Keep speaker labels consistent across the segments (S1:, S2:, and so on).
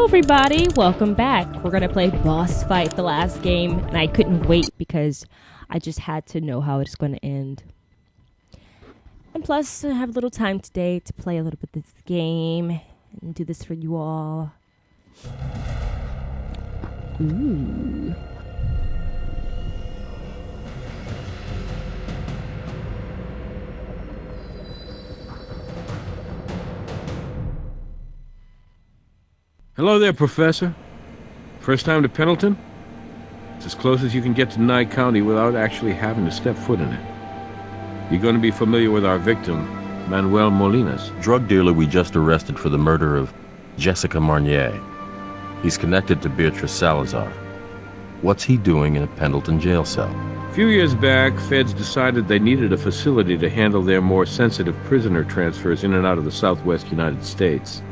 S1: everybody, welcome back. We're gonna play Boss Fight, the last game, and I couldn't wait because I just had to know how it's gonna end. And plus, I have a little time today to play a little bit of this game and do this for you all. Ooh.
S2: Hello there, Professor. First time to Pendleton? It's as close as you can get to Nye County without actually having to step foot in it. You're going to be familiar with our victim, Manuel Molinas.
S3: Drug dealer we just arrested for the murder of Jessica Marnier. He's connected to Beatrice Salazar. What's he doing in a Pendleton jail cell?
S2: A few years back, feds decided they needed a facility to handle their more sensitive prisoner transfers in and out of the southwest United States.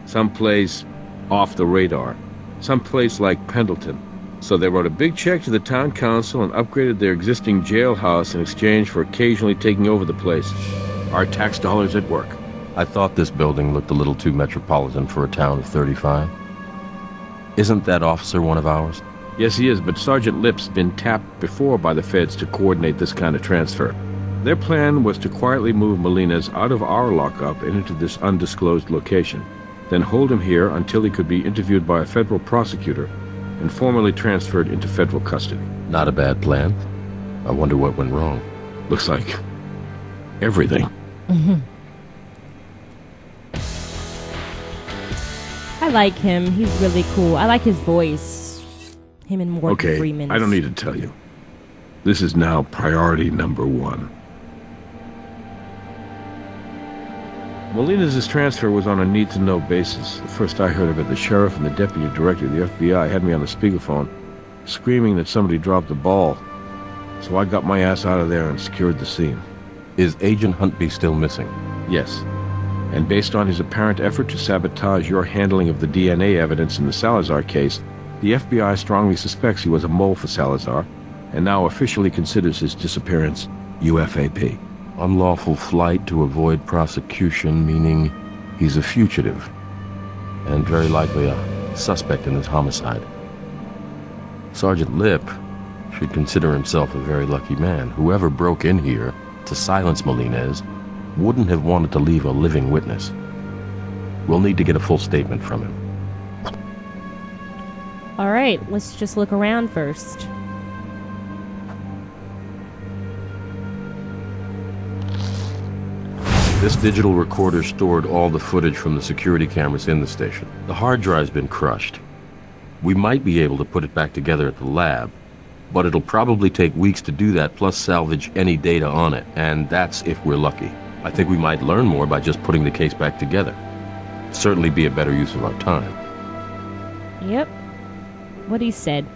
S2: Someplace off the radar. Someplace like Pendleton. So they wrote a big check to the town council and upgraded their existing jailhouse in exchange for occasionally taking over the place. Our tax dollars at work.
S3: I thought this building looked a little too metropolitan for a town of 35. Isn't that officer one of ours?
S2: Yes, he is, but Sergeant Lip's been tapped before by the feds to coordinate this kind of transfer. Their plan was to quietly move Molinas out of our lockup and into this undisclosed location, then hold him here until he could be interviewed by a federal prosecutor and formally transferred into federal custody.
S3: Not a bad plan. I wonder what went wrong.
S2: Looks like everything.
S1: Mm-hmm. I like him. He's really cool. I like his voice. Him and Morgan Freeman.
S2: I don't need to tell you. This is now priority number one. Molinas' transfer was on a need-to-know basis. The first I heard of it, the sheriff and the deputy director of the FBI had me on the speakerphone, screaming that somebody dropped the ball. So I got my ass out of there and secured the scene.
S3: Is Agent Huntby still missing?
S2: Yes. And based on his apparent effort to sabotage your handling of the DNA evidence in the Salazar case, the FBI strongly suspects he was a mole for Salazar, and now officially considers his disappearance UFAP.
S3: Unlawful flight to avoid prosecution, meaning he's a fugitive, and very likely a suspect in this homicide. Sergeant Lip should consider himself a very lucky man. Whoever broke in here to silence Molinas wouldn't have wanted to leave a living witness. We'll need to get a full statement from him.
S1: All right, let's just look around first.
S3: This digital recorder stored all the footage from the security cameras in the station. The hard drive's been crushed. We might be able to put it back together at the lab, but it'll probably take weeks to do that, plus salvage any data on it, and that's if we're lucky. I think we might learn more by just putting the case back together. Certainly be a better use of our time.
S1: Yep. What he said.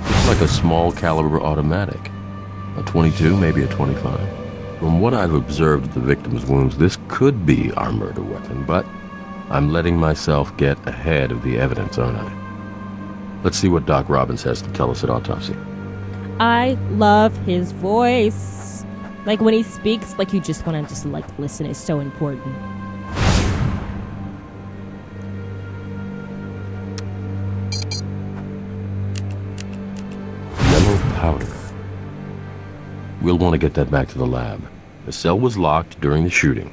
S3: It's like a small caliber automatic. A 22, maybe a 25. From what I've observed of the victim's wounds, this could be our murder weapon, but I'm letting myself get ahead of the evidence, aren't I? Let's see what Doc Robbins has to tell us at autopsy.
S1: I love his voice. Like when he speaks, like you just want to listen. It's so important.
S3: Yellow powder. We'll want to get that back to the lab. The cell was locked during the shooting.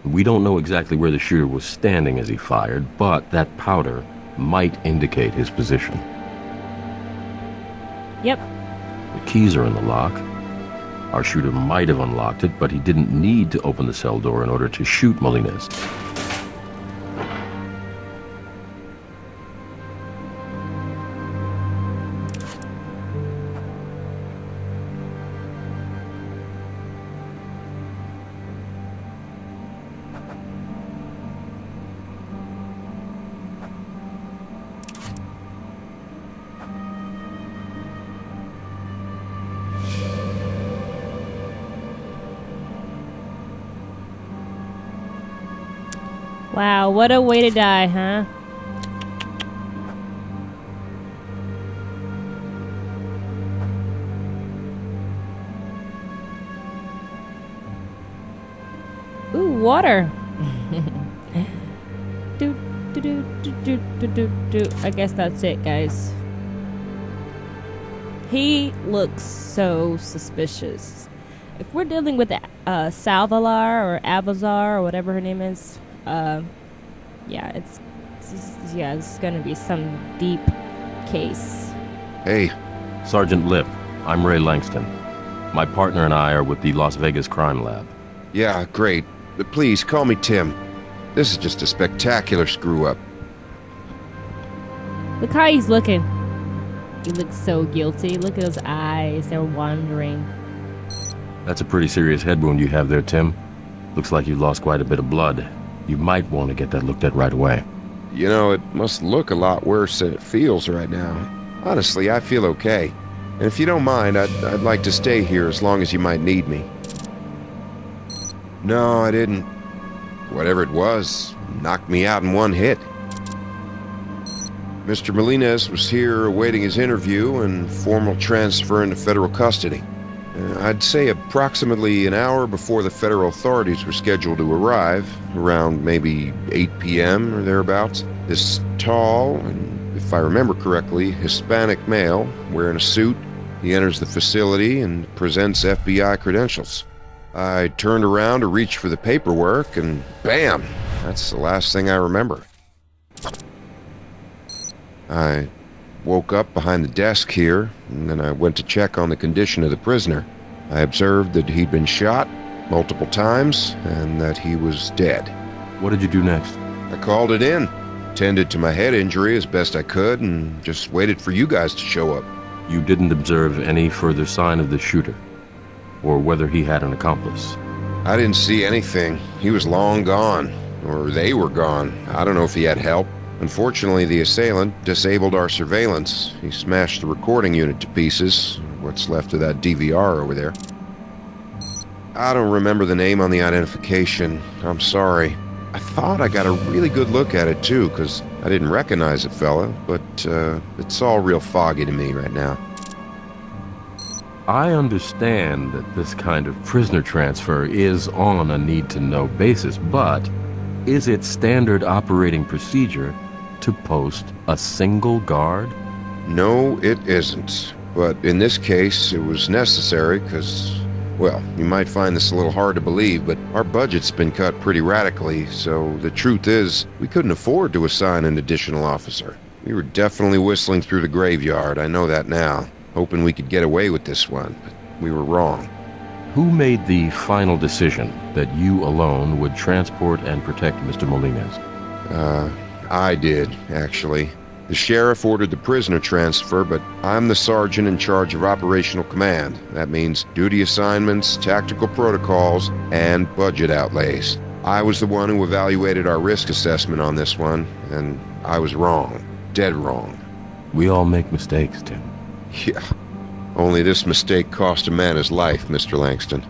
S3: We don't know exactly where the shooter was standing as he fired, but that powder might indicate his position.
S1: Yep.
S3: The keys are in the lock. Our shooter might have unlocked it, but he didn't need to open the cell door in order to shoot Molinas.
S1: Wow, what a way to die, huh? Ooh, water. do, do, do, do, do, do, do, do. I guess that's it, guys. He looks so suspicious. If we're dealing with Salvalar or Avazar or whatever her name is, yeah, it's gonna be some deep case.
S3: Hey, Sergeant Lip. I'm Ray Langston. My partner and I are with the Las Vegas Crime Lab.
S4: Yeah, great. But please, call me Tim. This is just a spectacular screw-up.
S1: Look how he's looking. He looks so guilty. Look at those eyes. They're wandering.
S3: That's a pretty serious head wound you have there, Tim. Looks like you've lost quite a bit of blood. You might want to get that looked at right away.
S4: You know, it must look a lot worse than it feels right now. Honestly, I feel okay. And if you don't mind, I'd like to stay here as long as you might need me. No, I didn't. Whatever it was, knocked me out in one hit. Mr. Molines was here awaiting his interview and formal transfer into federal custody. I'd say approximately an hour before the federal authorities were scheduled to arrive, around maybe 8 p.m. or thereabouts, this tall and, if I remember correctly, Hispanic male wearing a suit, he enters the facility and presents FBI credentials. I turned around to reach for the paperwork, and bam! That's the last thing I remember. I woke up behind the desk here, and then I went to check on the condition of the prisoner. I observed that he'd been shot multiple times, and that he was dead.
S3: What did you do next?
S4: I called it in, tended to my head injury as best I could, and just waited for you guys to show up.
S3: You didn't observe any further sign of the shooter, or whether he had an accomplice?
S4: I didn't see anything. He was long gone, or they were gone. I don't know if he had help. Unfortunately, the assailant disabled our surveillance. He smashed the recording unit to pieces, what's left of that DVR over there. I don't remember the name on the identification. I'm sorry. I thought I got a really good look at it, too, because I didn't recognize the fella, but it's all real foggy to me right now.
S3: I understand that this kind of prisoner transfer is on a need-to-know basis, but is it standard operating procedure to post a single guard?
S4: No, it isn't. But in this case, it was necessary because, well, you might find this a little hard to believe, but our budget's been cut pretty radically, so the truth is, we couldn't afford to assign an additional officer. We were definitely whistling through the graveyard, I know that now, hoping we could get away with this one, but we were wrong.
S3: Who made the final decision that you alone would transport and protect Mr. Molines?
S4: I did, actually. The sheriff ordered the prisoner transfer, but I'm the sergeant in charge of operational command. That means duty assignments, tactical protocols, and budget outlays. I was the one who evaluated our risk assessment on this one, and I was wrong. Dead wrong.
S3: We all make mistakes, Tim.
S4: Yeah. Only this mistake cost a man his life, Mr. Langston.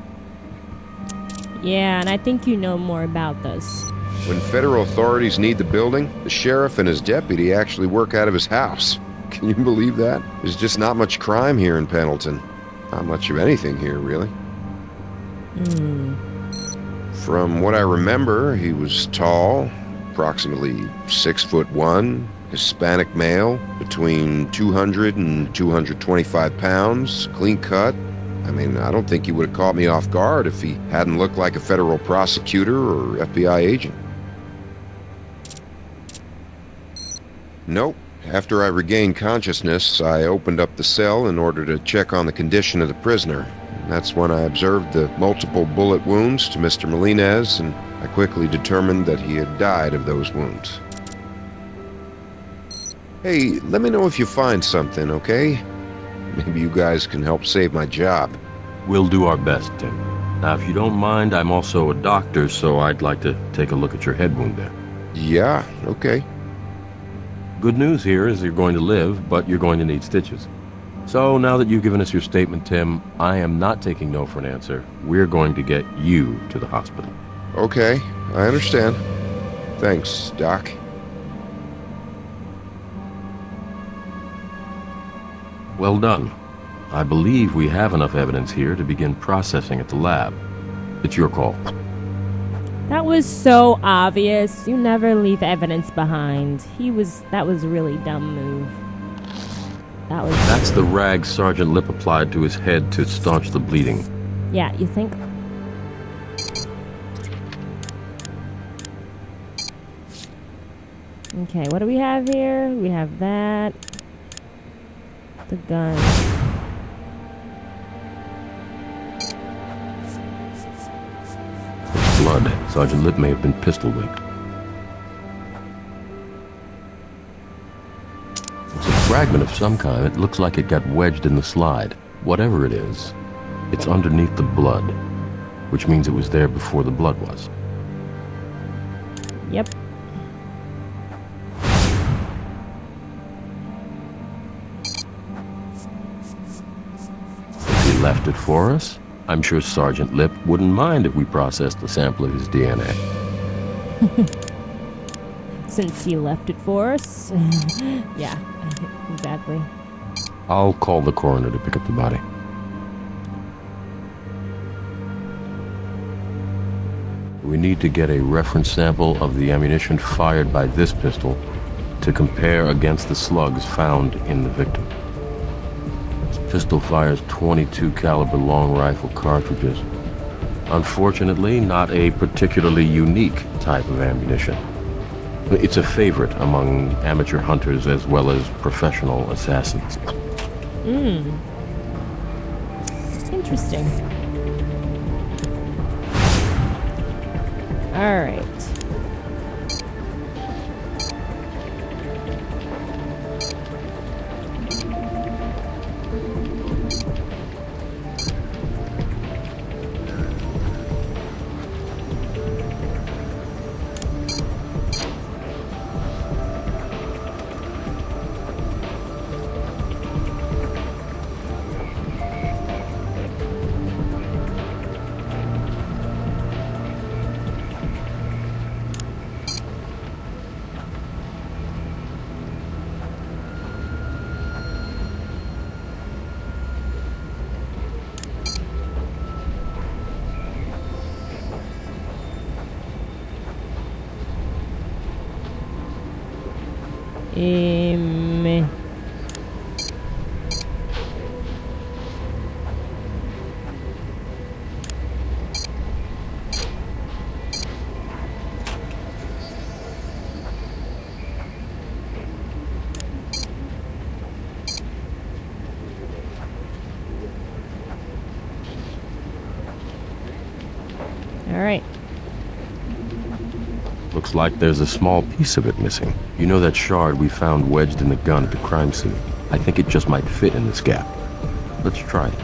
S1: Yeah, and I think you know more about this.
S4: When federal authorities need the building, the sheriff and his deputy actually work out of his house. Can you believe that? There's just not much crime here in Pendleton. Not much of anything here, really. From what I remember, he was tall, approximately 6'1", Hispanic male, between 200 and 225 pounds, clean cut. I mean, I don't think he would have caught me off guard if he hadn't looked like a federal prosecutor or FBI agent. Nope. After I regained consciousness, I opened up the cell in order to check on the condition of the prisoner. And that's when I observed the multiple bullet wounds to Mr. Molines, and I quickly determined that he had died of those wounds. Hey, let me know if you find something, okay? Maybe you guys can help save my job.
S3: We'll do our best, Tim. Now, if you don't mind, I'm also a doctor, so I'd like to take a look at your head wound there.
S4: Yeah, okay.
S3: Good news here is you're going to live, but you're going to need stitches. So now that you've given us your statement, Tim, I am not taking no for an answer. We're going to get you to the hospital.
S4: Okay, I understand. Thanks, Doc.
S3: Well done. I believe we have enough evidence here to begin processing at the lab. It's your call.
S1: That was so obvious. You never leave evidence behind. That was a really dumb move.
S3: That's the rag Sergeant Lip applied to his head to staunch the bleeding.
S1: Yeah, you think? Okay, what do we have here? We have that. The gun.
S3: It's blood. Sergeant Lip may have been pistol whipped. It's a fragment of some kind. It looks like it got wedged in the slide. Whatever it is, it's underneath the blood, which means it was there before the blood was.
S1: Yep.
S3: He left it for us. I'm sure Sergeant Lip wouldn't mind if we processed a sample of his DNA.
S1: Since he left it for us. Yeah, exactly.
S3: I'll call the coroner to pick up the body. We need to get a reference sample of the ammunition fired by this pistol to compare against the slugs found in the victim. This pistol fires .22 caliber long rifle cartridges. Unfortunately, not a particularly unique type of ammunition. It's a favorite among amateur hunters as well as professional assassins.
S1: Interesting. All right. All right.
S3: Looks like there's a small piece of it missing. You know that shard we found wedged in the gun at the crime scene? I think it just might fit in this gap. Let's try it.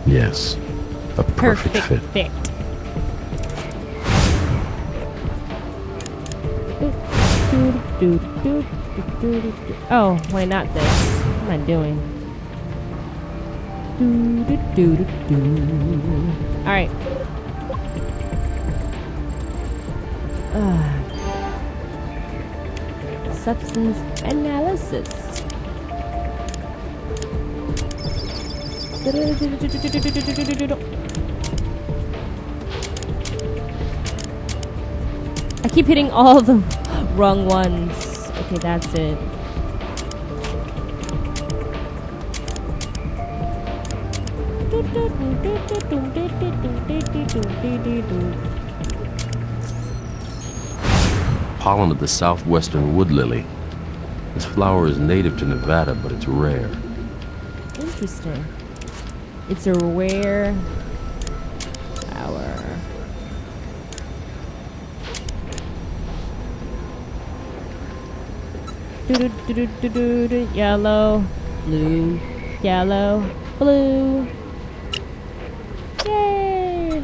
S3: Yes, a perfect fit.
S1: Oh, why not this? What am I doing? All right. Substance analysis. I keep hitting all the wrong ones. Okay, that's it.
S3: Pollen of the southwestern wood lily. This flower is native to Nevada, but it's rare.
S1: Interesting. It's a rare flower. Yellow, blue, yellow, blue. Yay!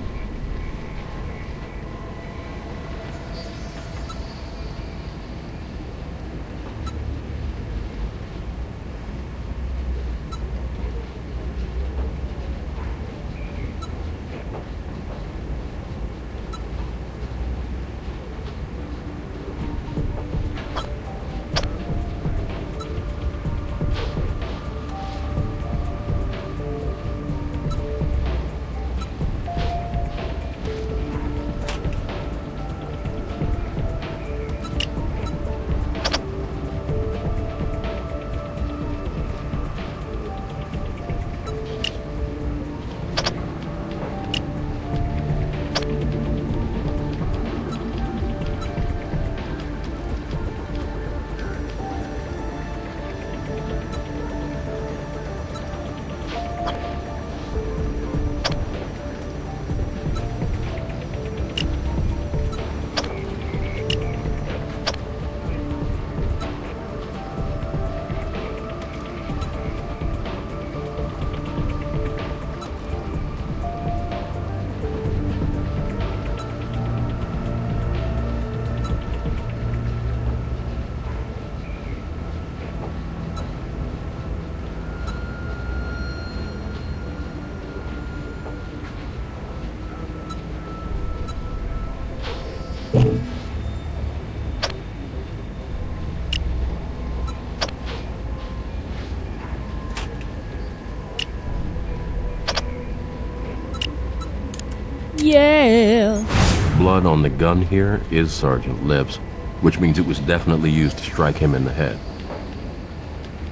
S3: blood on the gun here is Sergeant Lip's, which means it was definitely used to strike him in the head.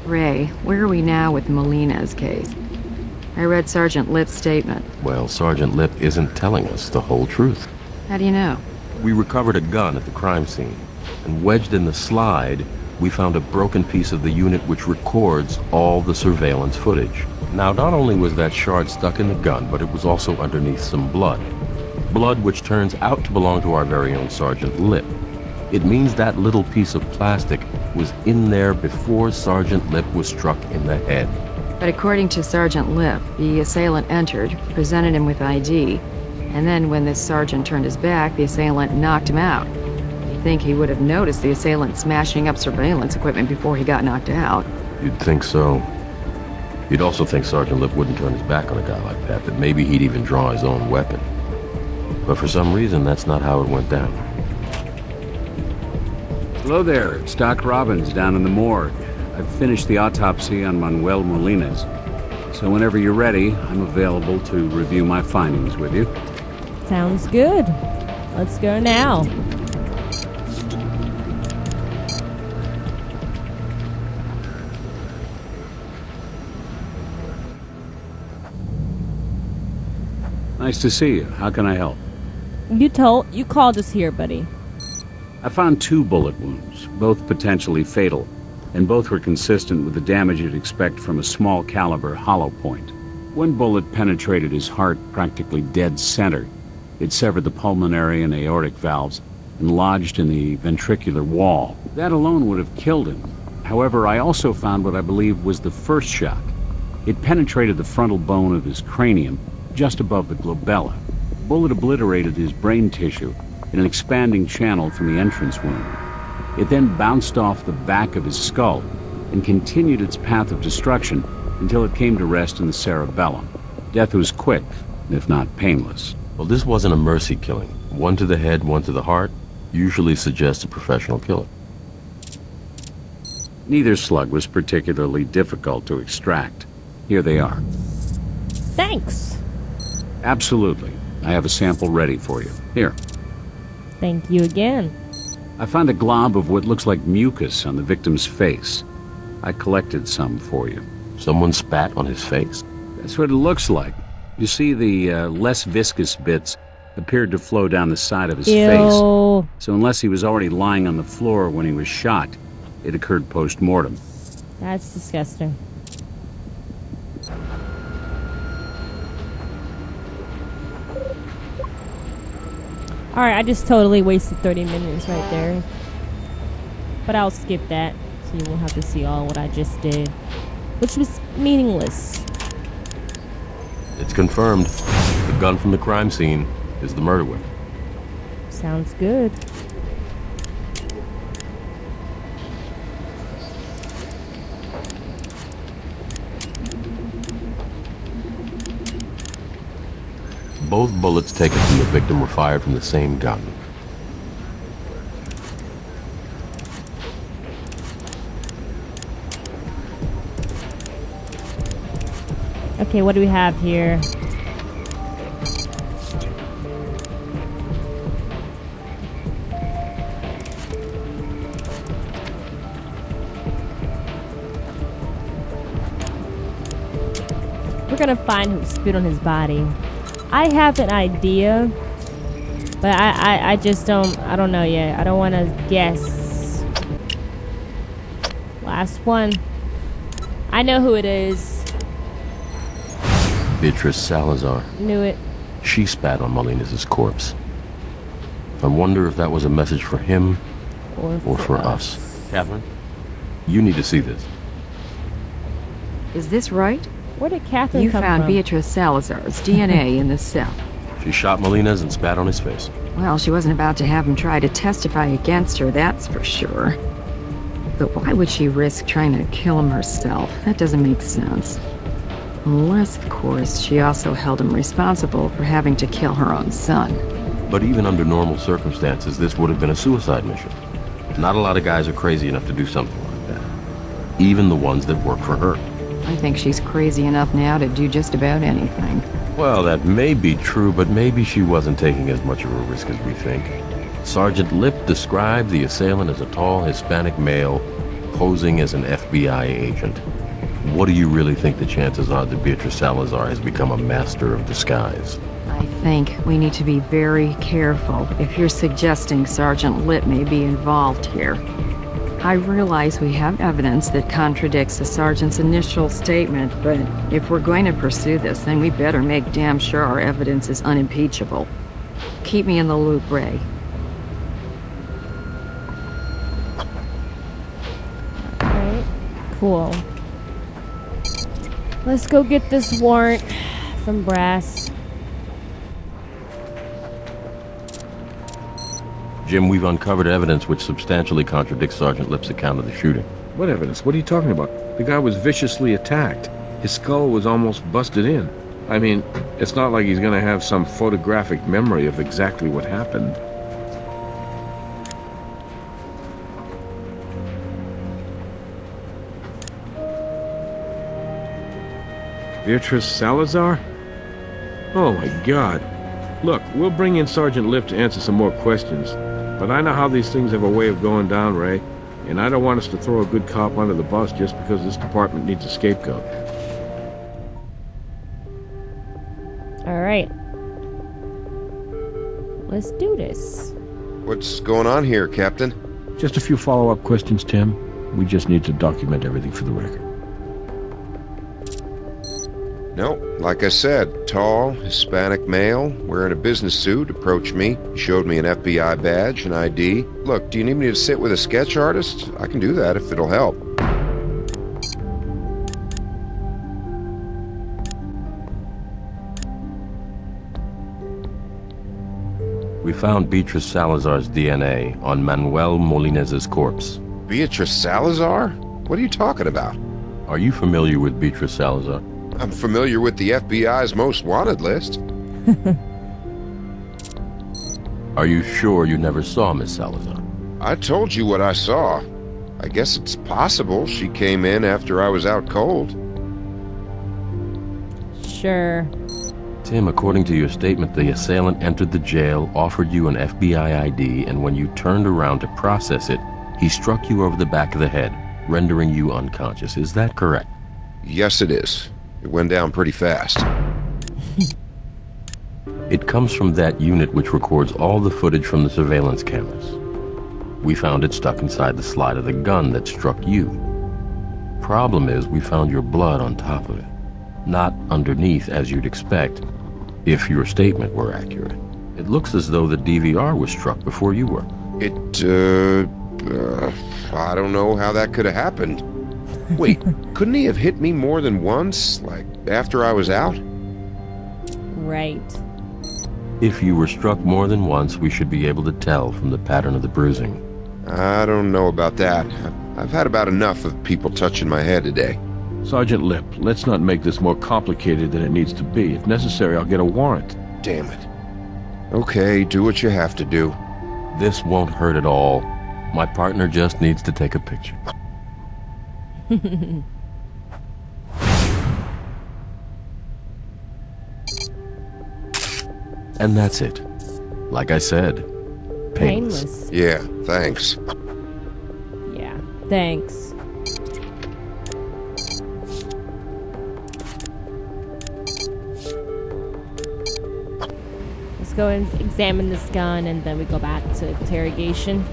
S5: Ray, where are we now with Molina's case? I read Sergeant Lip's statement.
S3: Well, Sergeant Lip isn't telling us the whole truth.
S5: How do you know?
S3: We recovered a gun at the crime scene, and wedged in the slide, we found a broken piece of the unit which records all the surveillance footage. Now, not only was that shard stuck in the gun, but it was also underneath some blood. Blood which turns out to belong to our very own Sergeant Lip. It means that little piece of plastic was in there before Sergeant Lip was struck in the head.
S5: But according to Sergeant Lip, the assailant entered, presented him with ID, and then when this sergeant turned his back, the assailant knocked him out. You'd think he would have noticed the assailant smashing up surveillance equipment before he got knocked out.
S3: You'd think so. You'd also think Sergeant Lip wouldn't turn his back on a guy like that maybe he'd even draw his own weapon. But for some reason, that's not how it went down.
S6: Hello there, it's Doc Robbins down in the morgue. I've finished the autopsy on Manuel Molina's. So whenever you're ready, I'm available to review my findings with you.
S1: Sounds good. Let's go now.
S6: Nice to see you. How can I help?
S1: You called us here, buddy.
S6: I found 2 bullet wounds, both potentially fatal, and both were consistent with the damage you'd expect from a small caliber hollow point. One bullet penetrated his heart practically dead center. It severed the pulmonary and aortic valves and lodged in the ventricular wall. That alone would have killed him. However, I also found what I believe was the first shot. It penetrated the frontal bone of his cranium, just above the glabella. The bullet obliterated his brain tissue in an expanding channel from the entrance wound. It then bounced off the back of his skull and continued its path of destruction until it came to rest in the cerebellum. Death was quick, if not painless.
S3: Well, this wasn't a mercy killing. One to the head, one to the heart, usually suggests a professional killer.
S6: Neither slug was particularly difficult to extract. Here they are.
S1: Thanks.
S6: Absolutely. I have a sample ready for you. Here.
S1: Thank you again.
S6: I found a glob of what looks like mucus on the victim's face. I collected some for you.
S3: Someone spat on his face?
S6: That's what it looks like. You see, the less viscous bits appeared to flow down the side of his face. So unless he was already lying on the floor when he was shot, it occurred post-mortem.
S1: That's disgusting. Alright, I just totally wasted 30 minutes right there. But I'll skip that, so you won't have to see all what I just did. Which was meaningless.
S3: It's confirmed. The gun from the crime scene is the murder weapon.
S1: Sounds good.
S3: Both bullets taken from the victim were fired from the same gun.
S1: Okay, what do we have here? We're gonna find who spit on his body. I have an idea, but I just don't know yet. I don't want to guess. Last one. I know who it is.
S3: Beatrice Salazar.
S1: Knew it.
S3: She spat on Molina's corpse. I wonder if that was a message for him or for us. Catherine, you need to see this.
S5: Is this right?
S1: Where did Catherine
S5: You
S1: come
S5: found
S1: from?
S5: Beatrice Salazar's DNA in the cell.
S3: She shot Molina's and spat on his face.
S5: Well, she wasn't about to have him try to testify against her, that's for sure. But why would she risk trying to kill him herself? That doesn't make sense. Unless, of course, she also held him responsible for having to kill her own son.
S3: But even under normal circumstances, this would have been a suicide mission. Not a lot of guys are crazy enough to do something like that. Even the ones that work for her.
S5: I think she's crazy enough now to do just about anything.
S3: Well, that may be true, but maybe she wasn't taking as much of a risk as we think. Sergeant Lip described the assailant as a tall Hispanic male posing as an FBI agent. What do you really think the chances are that Beatrice Salazar has become a master of disguise?
S5: I think we need to be very careful if you're suggesting Sergeant Lip may be involved here. I realize we have evidence that contradicts the sergeant's initial statement, but if we're going to pursue this, then we better make damn sure our evidence is unimpeachable. Keep me in the loop, Ray.
S1: Alright, cool. Let's go get this warrant from Brass.
S3: Jim, we've uncovered evidence which substantially contradicts Sergeant Lip's account of the shooting.
S2: What evidence? What are you talking about? The guy was viciously attacked. His skull was almost busted in. I mean, it's not like he's gonna have some photographic memory of exactly what happened. Beatrice Salazar? Oh my God. Look, we'll bring in Sergeant Lip to answer some more questions. But I know how these things have a way of going down, Ray. And I don't want us to throw a good cop under the bus just because this department needs a scapegoat.
S1: Alright. Let's do this.
S4: What's going on here, Captain?
S2: Just a few follow-up questions, Tim. We just need to document everything for the record.
S4: No, like I said, tall, Hispanic male, wearing a business suit, approached me. He showed me an FBI badge, an ID. Look, do you need me to sit with a sketch artist? I can do that if it'll help.
S3: We found Beatrice Salazar's DNA on Manuel Molinez's corpse.
S4: Beatrice Salazar? What are you talking about?
S3: Are you familiar with Beatrice Salazar?
S4: I'm familiar with the FBI's most wanted list.
S3: Are you sure you never saw Miss Salazar?
S4: I told you what I saw. I guess it's possible she came in after I was out cold.
S1: Sure.
S3: Tim, according to your statement, the assailant entered the jail, offered you an FBI ID, and when you turned around to process it, he struck you over the back of the head, rendering you unconscious. Is that correct?
S4: Yes, it is. It went down pretty fast.
S3: It comes from that unit which records all the footage from the surveillance cameras. We found it stuck inside the slide of the gun that struck you. Problem is, we found your blood on top of it. Not underneath, as you'd expect, if your statement were accurate. It looks as though the DVR was struck before you were.
S4: I don't know how that could have happened. Wait, couldn't he have hit me more than once, like after I was out?
S1: Right.
S3: If you were struck more than once, we should be able to tell from the pattern of the bruising.
S4: I don't know about that. I've had about enough of people touching my head today.
S2: Sergeant Lip, let's not make this more complicated than it needs to be. If necessary, I'll get a warrant.
S4: Damn it. Okay, do what you have to do.
S3: This won't hurt at all. My partner just needs to take a picture. And that's it. Like I said, painless.
S4: Yeah, thanks.
S1: Yeah, thanks. Let's go and examine this gun, and then we go back to interrogation.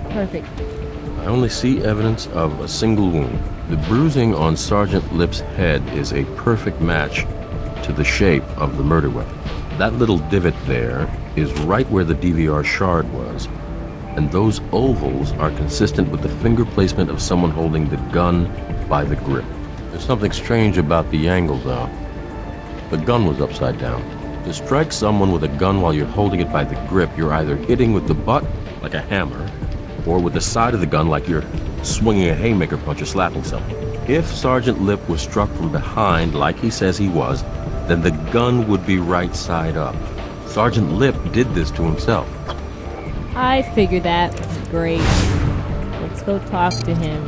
S1: Perfect.
S3: I only see evidence of a single wound. The bruising on Sergeant Lip's head is a perfect match to the shape of the murder weapon. That little divot there is right where the DVR shard was, and those ovals are consistent with the finger placement of someone holding the gun by the grip. There's something strange about the angle, though. The gun was upside down. To strike someone with a gun while you're holding it by the grip, you're either hitting with the butt, like a hammer, or with the side of the gun like you're swinging a haymaker punch or slapping someone. If Sergeant Lip was struck from behind, like he says he was, then the gun would be right side up. Sergeant Lip did this to himself.
S1: I figured that. Great. Let's go talk to him.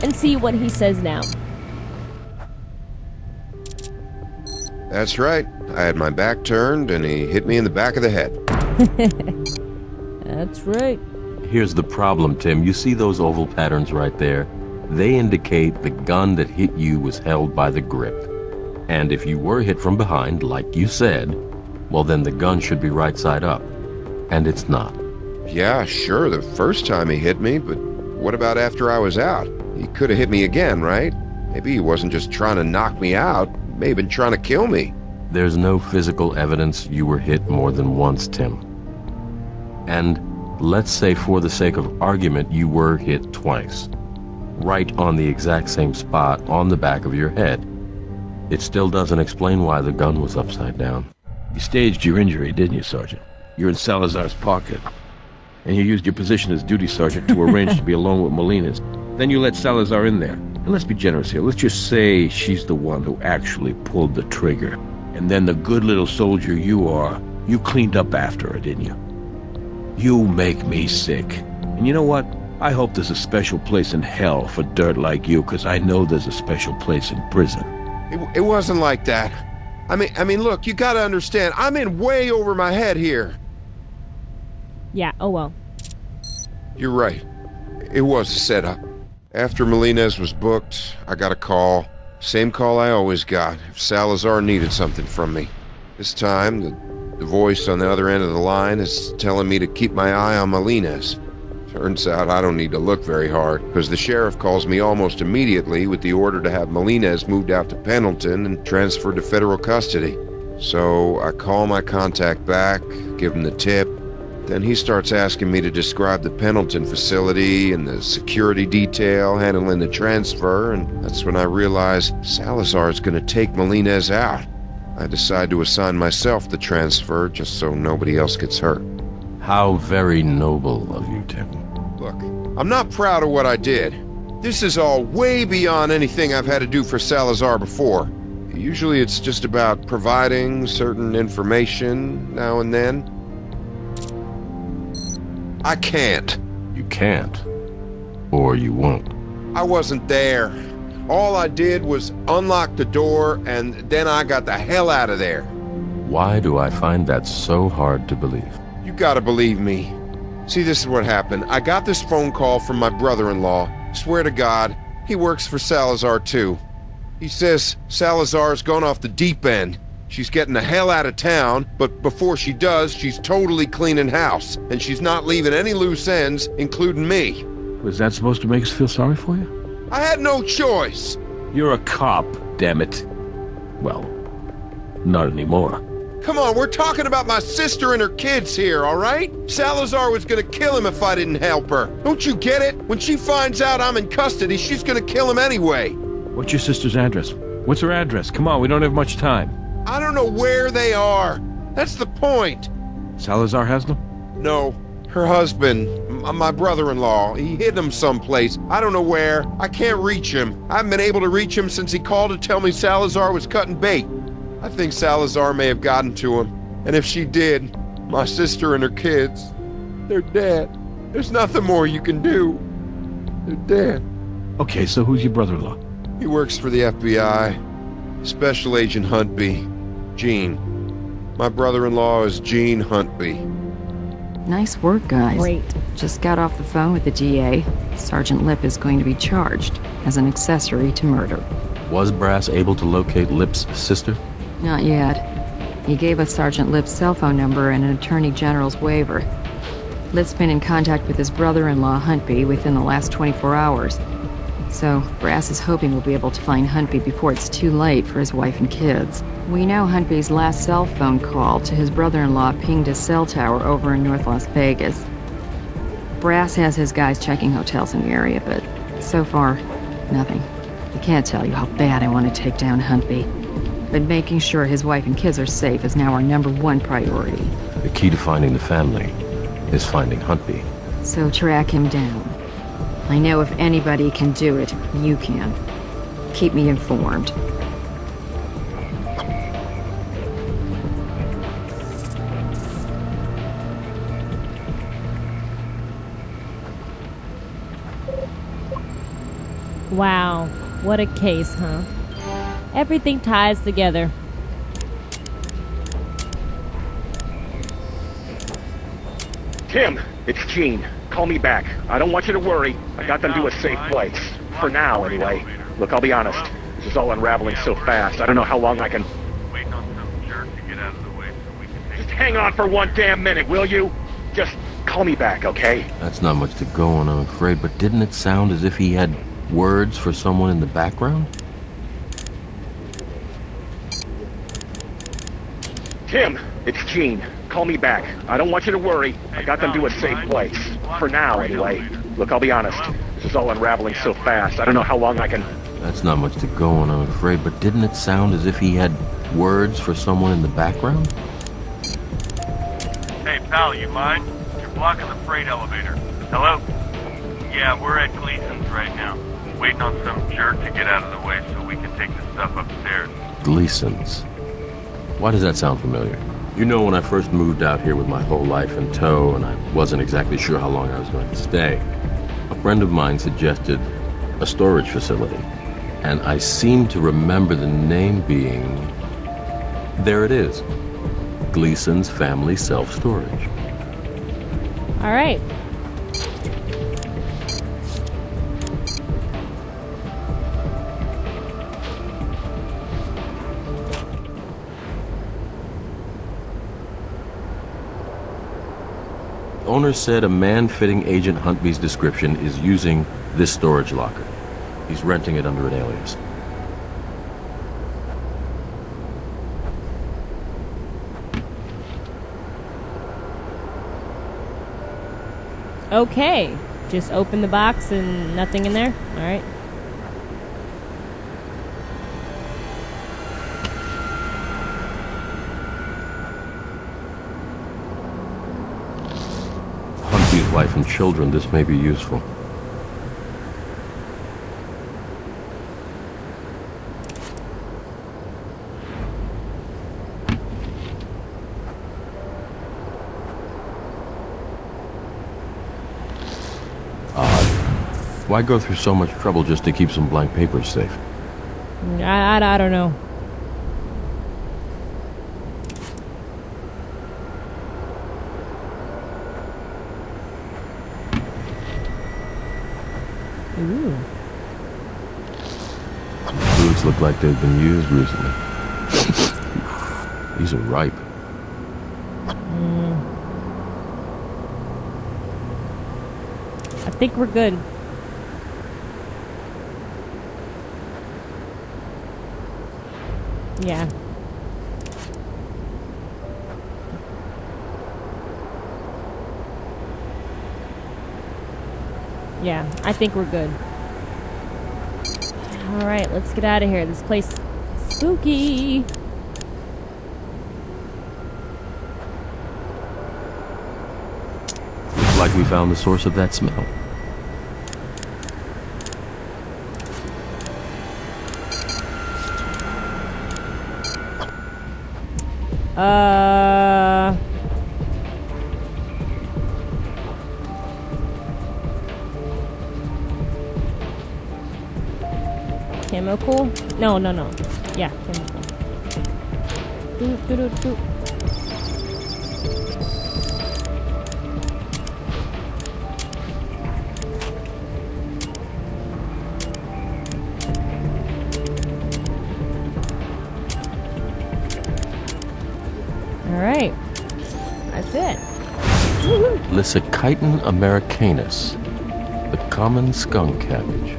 S1: And see what he says now.
S4: That's right. I had my back turned and he hit me in the back of the head.
S1: That's right.
S3: Here's the problem, Tim. You see those oval patterns right there? They indicate the gun that hit you was held by the grip. And if you were hit from behind, like you said, well then the gun should be right side up. And it's not.
S4: Yeah, sure, the first time he hit me, but what about after I was out? He could have hit me again, right? Maybe he wasn't just trying to knock me out. He may have been trying to kill me.
S3: There's no physical evidence you were hit more than once, Tim. And let's say for the sake of argument you were hit twice. Right on the exact same spot on the back of your head. It still doesn't explain why the gun was upside down.
S2: You staged your injury, didn't you, Sergeant? You're in Salazar's pocket. And you used your position as duty sergeant to arrange to be alone with Molina's. Then you let Salazar in there. And let's be generous here. Let's just say she's the one who actually pulled the trigger. And then the good little soldier you are, you cleaned up after her, didn't you? You make me sick. And you know what? I hope there's a special place in hell for dirt like you, because I know there's a special place in prison.
S4: It wasn't like that. I mean, look, you gotta understand, I'm in way over my head here.
S1: Yeah, oh well.
S4: You're right. It was a setup. After Molina's was booked, I got a call. Same call I always got, if Salazar needed something from me. This time, the voice on the other end of the line is telling me to keep my eye on Molina's. Turns out I don't need to look very hard, because the sheriff calls me almost immediately with the order to have Molina's moved out to Pendleton and transferred to federal custody. So I call my contact back, give him the tip. Then he starts asking me to describe the Pendleton facility and the security detail handling the transfer, and that's when I realize Salazar's gonna take Molina's out. I decide to assign myself the transfer just so nobody else gets hurt.
S3: How very noble of you, Tim.
S4: Look, I'm not proud of what I did. This is all way beyond anything I've had to do for Salazar before. Usually it's just about providing certain information now and then. I can't.
S3: You can't. Or you won't.
S4: I wasn't there. All I did was unlock the door, and then I got the hell out of there.
S3: Why do I find that so hard to believe?
S4: You gotta believe me. See, this is what happened. I got this phone call from my brother-in-law. Swear to God, he works for Salazar too. He says Salazar's gone off the deep end. She's getting the hell out of town, but before she does, she's totally cleaning house, and she's not leaving any loose ends, including me.
S2: Was that supposed to make us feel sorry for you?
S4: I had no choice.
S2: You're a cop, damn it. Well, not anymore.
S4: Come on, we're talking about my sister and her kids here, all right? Salazar was gonna kill him if I didn't help her. Don't you get it? When she finds out I'm in custody, she's gonna kill him anyway.
S2: What's your sister's address? What's her address? Come on, we don't have much time.
S4: I don't know where they are. That's the point.
S2: Salazar has them?
S4: No, her husband, my brother-in-law, he hid them someplace. I don't know where. I can't reach him. I haven't been able to reach him since he called to tell me Salazar was cutting bait. I think Salazar may have gotten to him. And if she did, my sister and her kids, they're dead. There's nothing more you can do. They're dead.
S2: Okay, so who's your brother-in-law?
S4: He works for the FBI. Special Agent Huntby. Gene. My brother-in-law is Gene Huntby.
S5: Nice work, guys.
S1: Great.
S5: Just got off the phone with the DA. Sergeant Lip is going to be charged as an accessory to murder.
S3: Was Brass able to locate Lip's sister?
S5: Not yet. He gave us Sergeant Lip's cell phone number and an Attorney General's waiver. Lip's been in contact with his brother-in-law, Huntby, within the last 24 hours. So, Brass is hoping we'll be able to find Huntby before it's too late for his wife and kids. We know Huntby's last cell phone call to his brother-in-law pinged a cell tower over in North Las Vegas. Brass has his guys checking hotels in the area, but so far, nothing. I can't tell you how bad I want to take down Huntby. But making sure his wife and kids are safe is now our #1 priority.
S3: The key to finding the family is finding Huntby.
S5: So track him down. I know if anybody can do it, you can. Keep me informed.
S1: Wow, what a case, huh? Everything ties together.
S7: Tim, it's Gene. Call me back. I don't want you to worry. I got them to a safe place. For now, anyway. Look, I'll be honest. This is all unraveling so fast. I don't know how long I can...
S8: Waiting on some jerk to get out of the way so we can take...
S7: Just hang on for one damn minute, will you? Just call me back, okay?
S3: That's not much to go on, I'm afraid, but didn't it sound as if he had words for someone in the background?
S7: Tim, it's Gene. Call me back. I don't want you to worry. I got them to a safe place. For now, anyway. Look, I'll be honest. This is all unraveling so fast. I don't know how long I can...
S3: That's not much to go on, I'm afraid, but didn't it sound as if he had words for someone in the background?
S8: Hey, pal, you mind? You're blocking the freight elevator. Hello? Yeah, we're at Gleason's right now. Waiting on some jerk to get out of the way so we can take the stuff upstairs.
S3: Gleason's. Why does that sound familiar? You know, when I first moved out here with my whole life in tow, and I wasn't exactly sure how long I was going to stay, a friend of mine suggested a storage facility. And I seem to remember the name being... There it is. Gleason's Family Self-Storage.
S1: All right.
S3: Owner said a man fitting Agent Huntby's description is using this storage locker. He's renting it under an alias.
S1: Okay. Just open the box and nothing in there? All right.
S3: Huntby's wife and children, this may be useful. Why go through so much trouble just to keep some blank papers safe?
S1: I don't know. Ooh.
S3: Boots look like they've been used recently. These are ripe.
S1: I think we're good. Yeah. Yeah, I think we're good. All right, let's get out of here. This place is spooky.
S3: Looks like we found the source of that smell.
S1: Chemical? No. Yeah, chemical. Do. All right, that's it. Woohoo.
S3: Lysichiton americanus, the common skunk cabbage.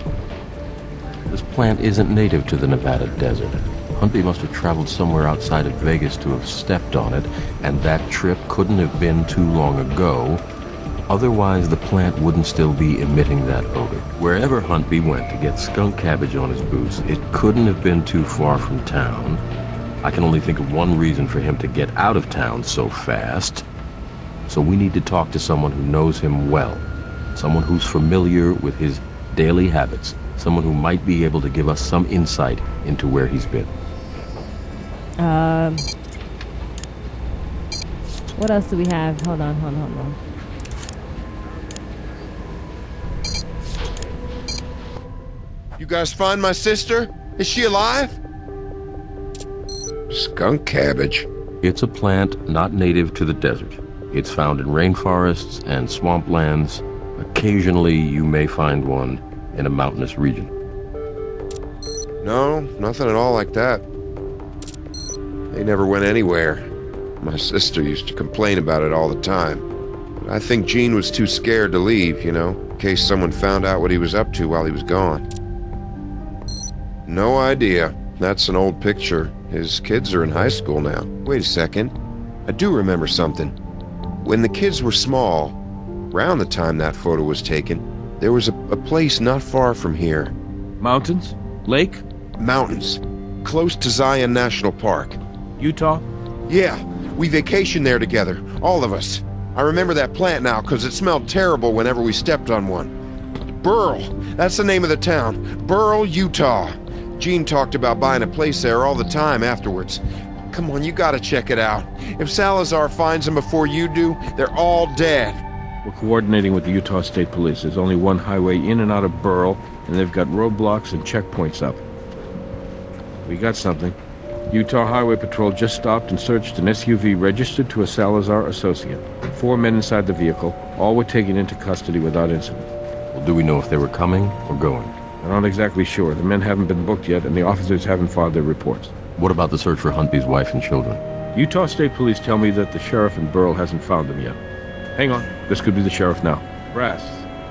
S3: This plant isn't native to the Nevada desert. Huntby must have traveled somewhere outside of Vegas to have stepped on it, and that trip couldn't have been too long ago. Otherwise, the plant wouldn't still be emitting that odor. Wherever Huntby went to get skunk cabbage on his boots, it couldn't have been too far from town. I can only think of one reason for him to get out of town so fast. So we need to talk to someone who knows him well. Someone who's familiar with his daily habits. Someone who might be able to give us some insight into where he's been.
S1: What else do we have? Hold on.
S4: You guys find my sister? Is she alive? Skunk cabbage.
S3: It's a plant not native to the desert. It's found in rainforests and swamplands. Occasionally, you may find one in a mountainous region.
S4: No, nothing at all like that. They never went anywhere. My sister used to complain about it all the time. But I think Gene was too scared to leave, in case someone found out what he was up to while he was gone. No idea. That's an old picture. His kids are in high school now. Wait a second. I do remember something. When the kids were small, around the time that photo was taken, there was a place not far from here.
S2: Mountains? Lake?
S4: Mountains. Close to Zion National Park.
S2: Utah?
S4: Yeah, we vacationed there together, all of us. I remember that plant now because it smelled terrible whenever we stepped on one. Burl, that's the name of the town. Burl, Utah. Gene talked about buying a place there all the time afterwards. Come on, you gotta check it out. If Salazar finds them before you do, they're all dead.
S2: We're coordinating with the Utah State Police. There's only one highway in and out of Burl, and they've got roadblocks and checkpoints up. We got something. Utah Highway Patrol just stopped and searched an SUV registered to a Salazar associate. 4 men inside the vehicle. All were taken into custody without incident.
S3: Well, do we know if they were coming or going?
S2: I'm not exactly sure. The men haven't been booked yet, and the officers haven't filed their reports.
S3: What about the search for Huntby's wife and children?
S2: Utah State Police tell me that the sheriff in Burl hasn't found them yet. Hang on. This could be the sheriff now. Brass.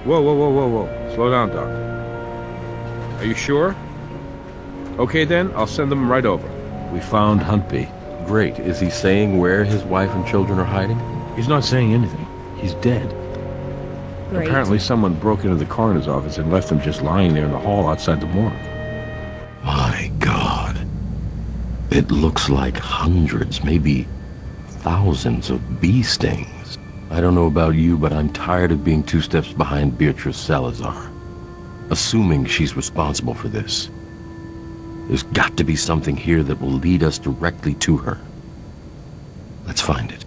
S2: Whoa. Slow down, Doc. Are you sure? Okay, then. I'll send them right over. We found Huntby.
S3: Great. Is he saying where his wife and children are hiding?
S2: He's not saying anything. He's dead.
S1: Great.
S2: Apparently someone broke into the coroner's office and left them just lying there in the hall outside the morgue.
S3: My God. It looks like hundreds, maybe thousands of bee stings. I don't know about you, but I'm tired of being 2 steps behind Beatrice Salazar. Assuming she's responsible for this. There's got to be something here that will lead us directly to her. Let's find it.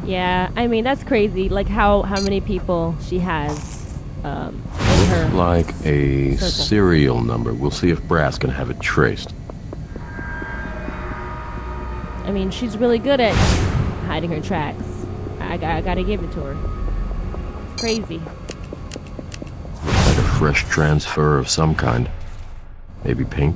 S1: Yeah, I mean, that's crazy. Like, how many people she has in her
S3: Like a
S1: circle.
S3: serial number. We'll see if Brass can have it traced.
S1: I mean, she's really good at hiding her tracks. I gotta give it to her. It's crazy.
S3: Like a fresh transfer of some kind. Maybe pink.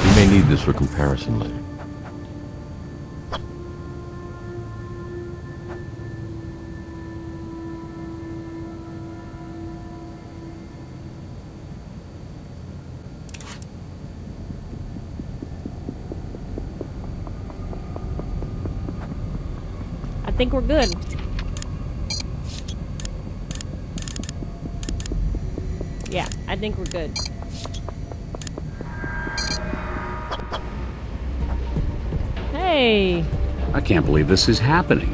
S3: We may need this for comparison later.
S1: I think we're good. Yeah, I think we're good. Hey!
S6: I can't believe this is happening.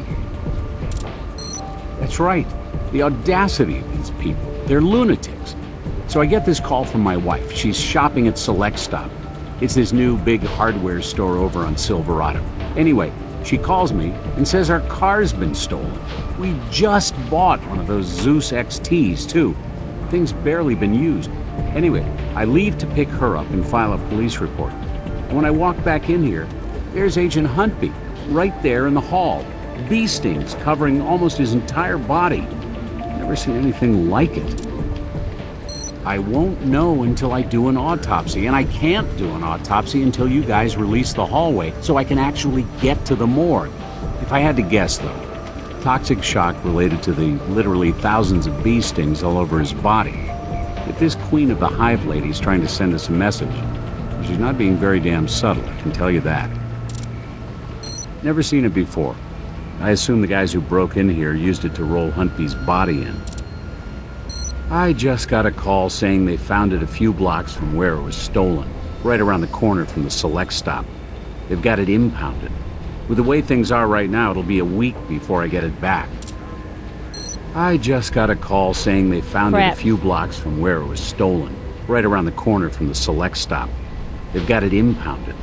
S6: That's right. The audacity of these people. They're lunatics. So I get this call from my wife. She's shopping at Select Stop. It's this new big hardware store over on Silverado. Anyway, she calls me and says our car's been stolen. We just bought one of those Zeus XTs, too. Thing's barely been used. Anyway, I leave to pick her up and file a police report. And when I walk back in here, there's Agent Huntby, right there in the hall. Bee stings covering almost his entire body. Never seen anything like it. I won't know until I do an autopsy, and I can't do an autopsy until you guys release the hallway so I can actually get to the morgue. If I had to guess, though, toxic shock related to the literally thousands of bee stings all over his body. If this queen of the hive lady's trying to send us a message, she's not being very damn subtle, I can tell you that. Never seen it before. I assume the guys who broke in here used it to roll Huntby's body in. I just got a call saying they found it a few blocks from where it was stolen, right around the corner from the Select Stop. They've got it impounded. With the way things are right now, it'll be a week before I get it back. I just got a call saying they found it a few blocks from where it was stolen, right around the corner from the Select stop. They've got it impounded.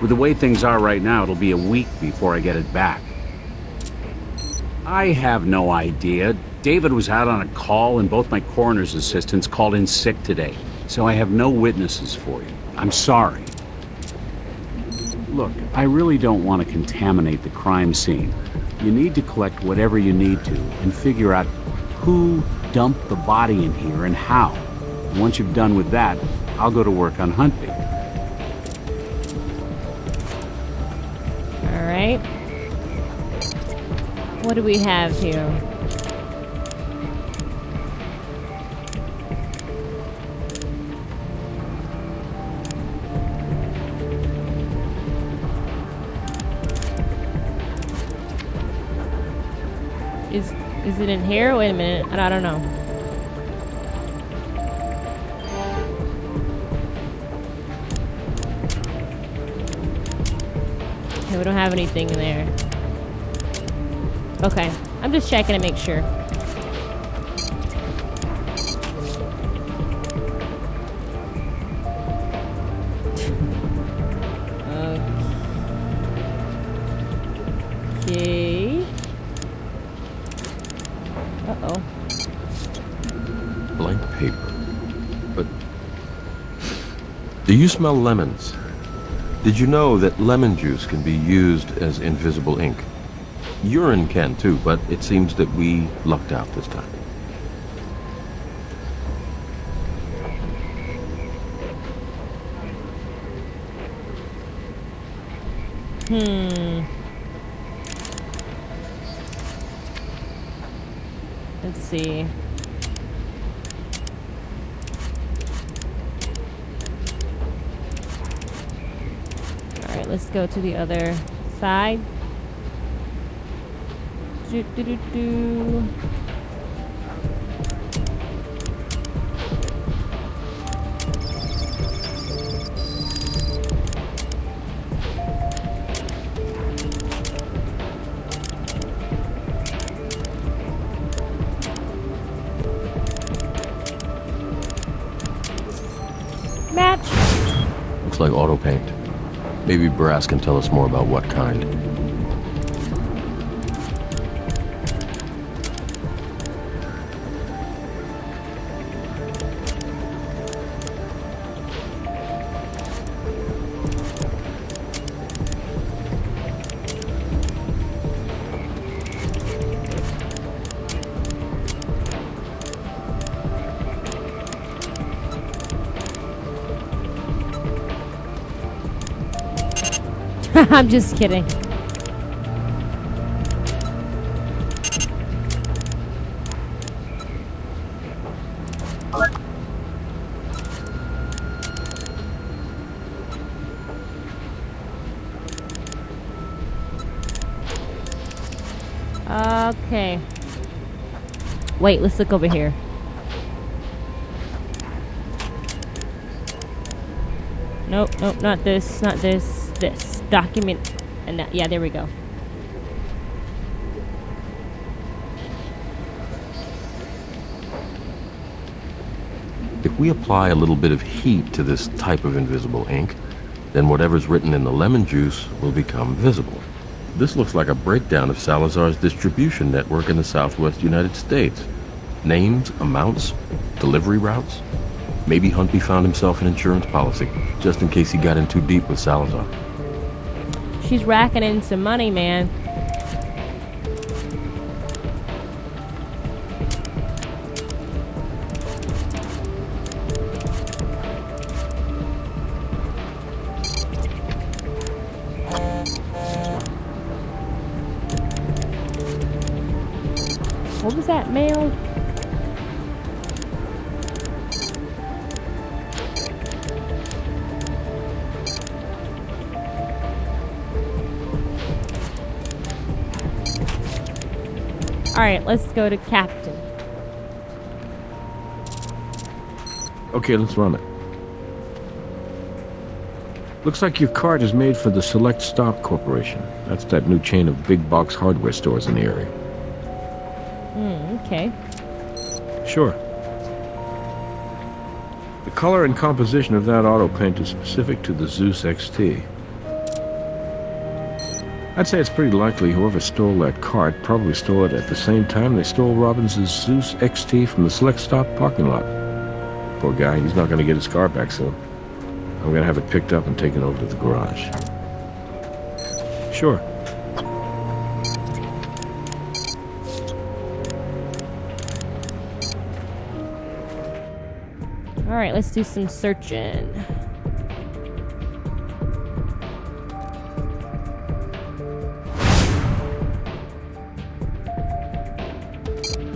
S6: With the way things are right now, it'll be a week before I get it back. I have no idea. David was out on a call, and both my coroner's assistants called in sick today, so I have no witnesses for you. I'm sorry. Look, I really don't want to contaminate the crime scene. You need to collect whatever you need to and figure out who dumped the body in here and how. And once you've done with that, I'll go to work on Huntley.
S1: All right. What do we have here? Is it in here? Wait a minute. I don't know. Okay, we don't have anything in there. Okay, I'm just checking to make sure. Okay. Uh-oh.
S3: Blank paper. But do you smell lemons? Did you know that lemon juice can be used as invisible ink? Urine can too, but it seems that we lucked out this time.
S1: Let's see. All right, let's go to the other side. Do. Match.
S3: Looks like auto paint. Maybe Brass can tell us more about what kind.
S1: I'm just kidding. Okay. Wait, let's look over here. Nope, not this, this. Document, and that, yeah, there we go.
S3: If we apply a little bit of heat to this type of invisible ink, then whatever's written in the lemon juice will become visible. This looks like a breakdown of Salazar's distribution network in the southwest United States. Names, amounts, delivery routes. Maybe Huntley found himself an insurance policy, just in case he got in too deep with Salazar.
S1: She's racking in some money, man. What was that, mail? All right, let's go to Captain.
S2: Okay, let's run it. Looks like your card is made for the Select Stop Corporation. That's that new chain of big box hardware stores in the area.
S1: Okay.
S2: Sure. The color and composition of that auto paint is specific to the Zeus XT. I'd say it's pretty likely whoever stole that cart probably stole it at the same time they stole Robbins' Zeus XT from the Select Stop parking lot. Poor guy, he's not going to get his car back soon. I'm going to have it picked up and taken over to the garage. Sure.
S1: Alright, let's do some searching.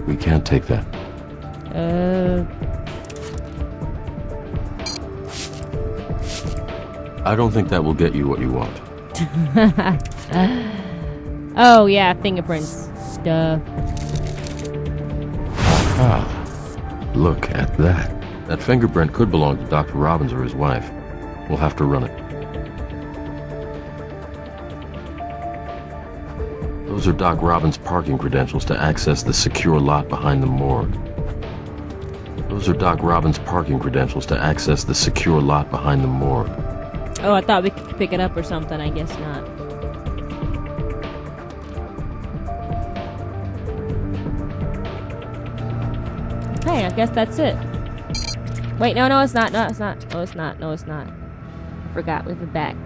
S3: We can't take that. I don't think that will get you what you want.
S1: Oh, yeah, fingerprints. Duh.
S3: Ah, look at that. That fingerprint could belong to Dr. Robbins or his wife. We'll have to run it. Those are Doc Robbins' parking credentials to access the secure lot behind the morgue. Those are Doc Robbins' parking credentials to access the secure lot behind the morgue.
S1: Oh, I thought we could pick it up or something. I guess not. Okay, I guess that's it. Wait, no, it's not. No, it's not. No, it's not. No, it's not. Forgot. Leave it back.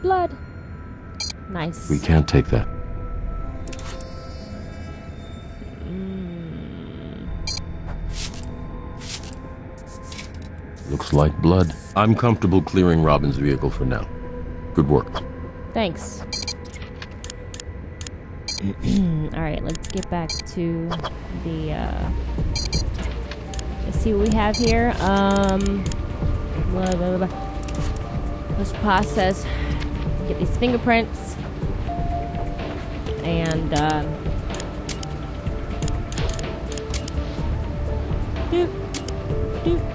S1: Blood. Nice.
S3: We can't take that. Looks like blood. I'm comfortable clearing Robbins' vehicle for now. Good work.
S1: Thanks. Alright, let's get back to the, let's see what we have here. Blah, blah, blah. Let's process, get these fingerprints, and, doop, doop, doop.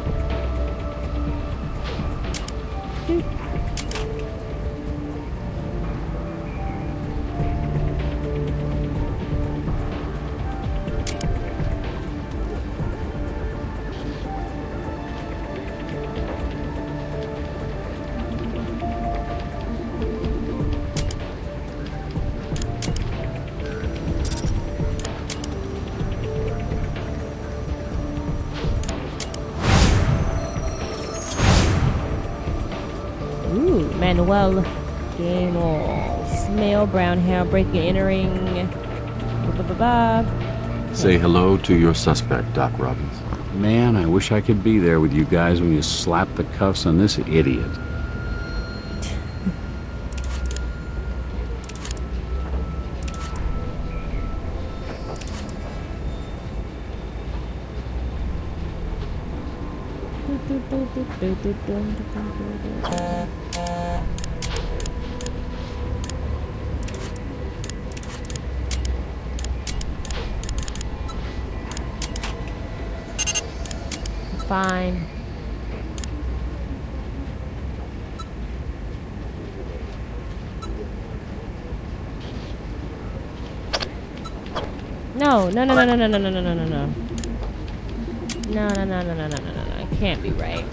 S1: Manuel Gaynor, male, brown hair, breaking, entering. Blah, blah, blah, blah.
S3: Say hello to your suspect, Doc Robbins.
S6: Man, I wish I could be there with you guys when you slap the cuffs on this idiot.
S1: Fine. No, no, no, no, no, no, no, no, no, no, no, no. No, no, no, no, no, no, no, no, no. It can't be right.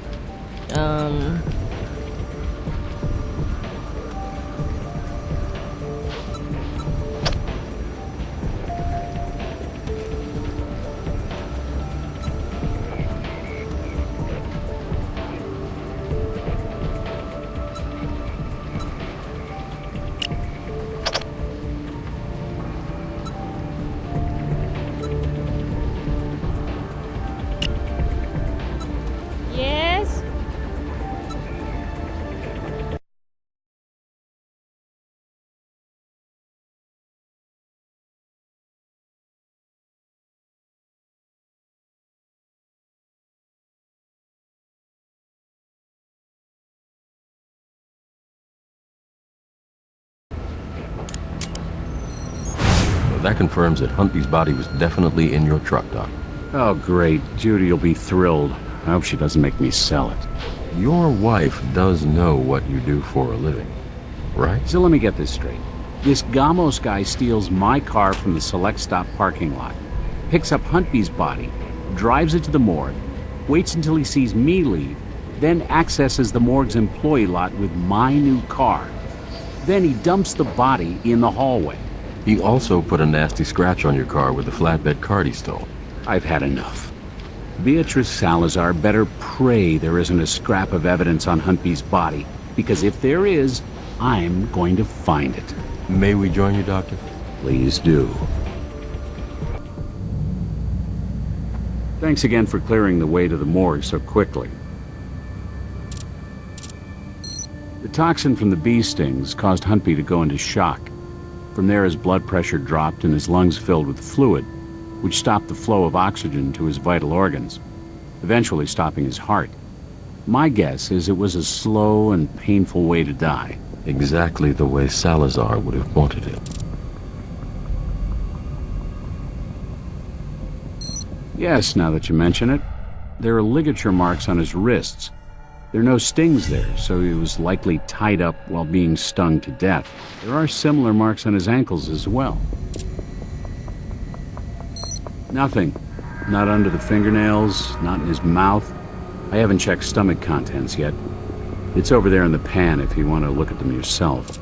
S1: Yes?
S3: That confirms that Huntby's body was definitely in your truck, Doc.
S6: Oh, great. Judy will be thrilled. I hope she doesn't make me sell it.
S3: Your wife does know what you do for a living, right?
S6: So let me get this straight. This Gamos guy steals my car from the Select Stop parking lot, picks up Huntby's body, drives it to the morgue, waits until he sees me leave, then accesses the morgue's employee lot with my new car. Then he dumps the body in the hallway.
S3: He also put a nasty scratch on your car with the flatbed cart he stole.
S6: I've had enough. Beatrice Salazar better pray there isn't a scrap of evidence on Huntby's body, because if there is, I'm going to find it.
S3: May we join you, Doctor?
S6: Please do. Thanks again for clearing the way to the morgue so quickly. The toxin from the bee stings caused Huntby to go into shock. From there, his blood pressure dropped and his lungs filled with fluid, which stopped the flow of oxygen to his vital organs, eventually stopping his heart. My guess is it was a slow and painful way to die.
S3: Exactly the way Salazar would have wanted it.
S6: Yes, now that you mention it, there are ligature marks on his wrists. There are no stings there, so he was likely tied up while being stung to death. There are similar marks on his ankles as well. Nothing. Not under the fingernails, not in his mouth. I haven't checked stomach contents yet. It's over there in the pan if you want to look at them yourself.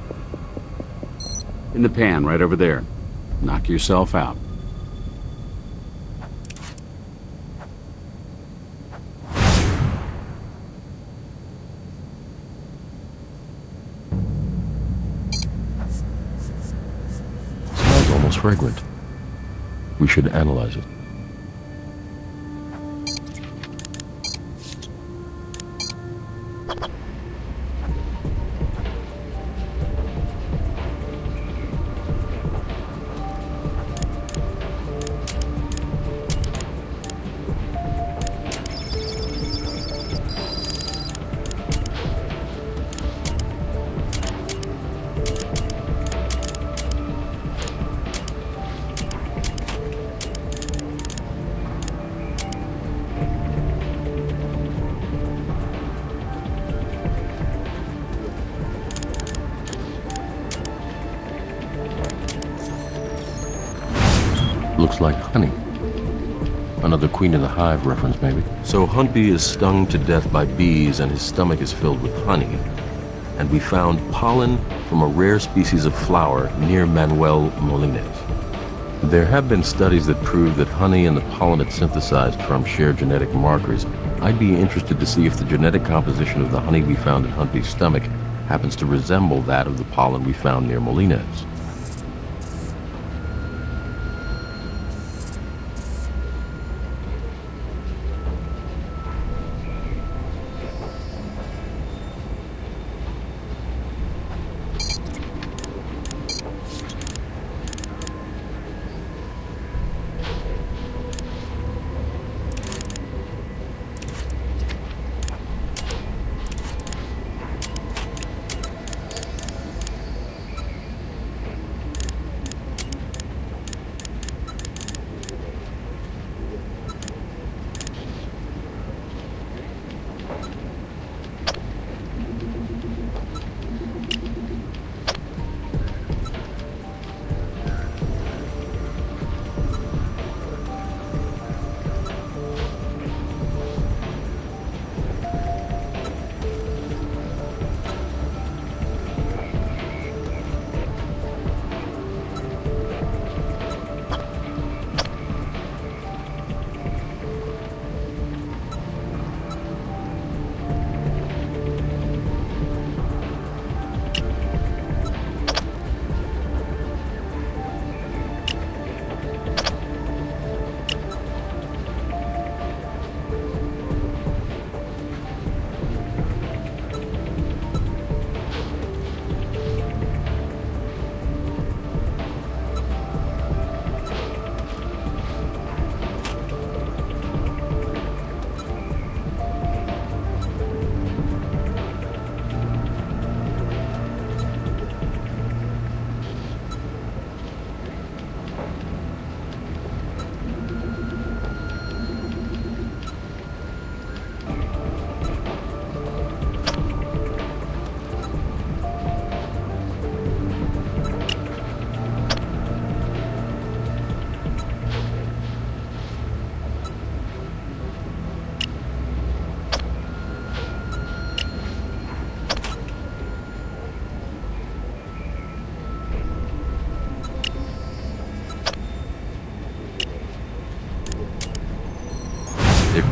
S6: In the pan, right over there. Knock yourself out.
S3: Smells almost fragrant. We should analyze it. Looks like honey. Another Queen of the Hive reference, maybe. So Huntby is stung to death by bees and his stomach is filled with honey. And we found pollen from a rare species of flower near Manuel Molines. There have been studies that prove that honey and the pollen it synthesized from share genetic markers. I'd be interested to see if the genetic composition of the honey we found in Huntby's stomach happens to resemble that of the pollen we found near Molines.